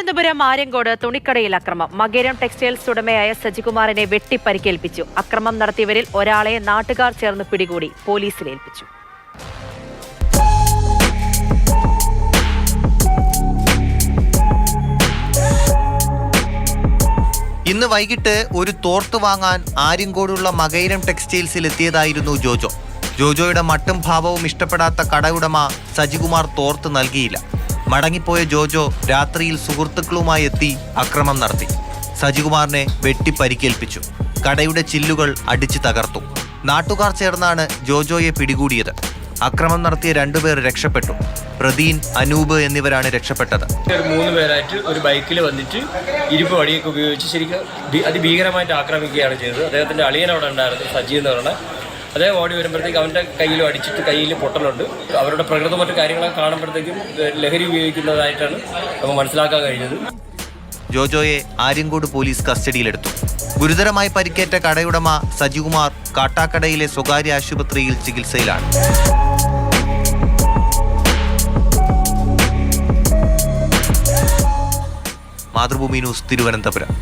തിരുവനന്തപുരം ആര്യങ്കോട് തുണിക്കടയിൽ അക്രമം. മകേരം ടെക്സ്റ്റൈൽസ് ഉടമയായ സജികുമാറിനെ വെട്ടിപ്പരിക്കേൽപ്പിച്ചു. അക്രമം നടത്തിയവരിൽ ഒരാളെ നാട്ടുകാർ ചേർന്ന് പിടികൂടി പോലീസിലേൽപ്പിച്ചു. ഇന്ന് വൈകിട്ട് ഒരു തോർത്ത് വാങ്ങാൻ ആര്യങ്കോടുള്ള മകൈരം ടെക്സ്റ്റൈൽസിൽ എത്തിയതായിരുന്നു ജോജോ. ജോജോയുടെ മട്ടും ഭാവവും ഇഷ്ടപ്പെടാത്ത കടയുടമ സജികുമാർ തോർത്ത് നൽകിയില്ല. മടങ്ങിപ്പോയ ജോജോ രാത്രിയിൽ സുഹൃത്തുക്കളുമായി എത്തി അക്രമം നടത്തി. സജികുമാറിനെ വെട്ടിപ്പരിക്കേൽപ്പിച്ചു. കടയുടെ ചില്ലുകൾ അടിച്ചു തകർത്തു. നാട്ടുകാർ ചേർന്നാണ് ജോജോയെ പിടികൂടിയത്. അക്രമം നടത്തിയ രണ്ടുപേർ രക്ഷപ്പെട്ടു. പ്രദീൻ, അനൂപ് എന്നിവരാണ് രക്ഷപ്പെട്ടത്. 3 പേരായിട്ട് ഒരു ബൈക്കിൽ വന്നിട്ട് ഇരുമ്പ് വടിയൊക്കെ ഉപയോഗിച്ച് ശരിക്കും അതിഭീകരമായിട്ട് ആക്രമിക്കുകയാണ് ചെയ്തത്. അദ്ദേഹത്തിൻ്റെ അളിയൻ അവിടെ ഉണ്ടായിരുന്നു, സജി എന്ന് പറഞ്ഞാൽ. അദ്ദേഹം ഓടി വരുമ്പോഴത്തേക്ക് അവൻ്റെ കയ്യിലും അടിച്ചിട്ട് കയ്യിൽ പൊട്ടലുണ്ട്. അവരുടെ പ്രകൃതം മറ്റു കാര്യങ്ങളൊക്കെ കാണുമ്പോഴത്തേക്കും ലഹരി ഉപയോഗിക്കുന്നതായിട്ടാണ് നമുക്ക് മനസ്സിലാക്കാൻ കഴിഞ്ഞത്. ജോജോയെ ആര്യങ്കോട് പോലീസ് കസ്റ്റഡിയിലെടുത്തു. ഗുരുതരമായി പരിക്കേറ്റ കടയുടമ സജികുമാർ കാട്ടാക്കടയിലെ സ്വകാര്യ ആശുപത്രിയിൽ ചികിത്സയിലാണ്. മാതൃഭൂമി ന്യൂസ്, തിരുവനന്തപുരം.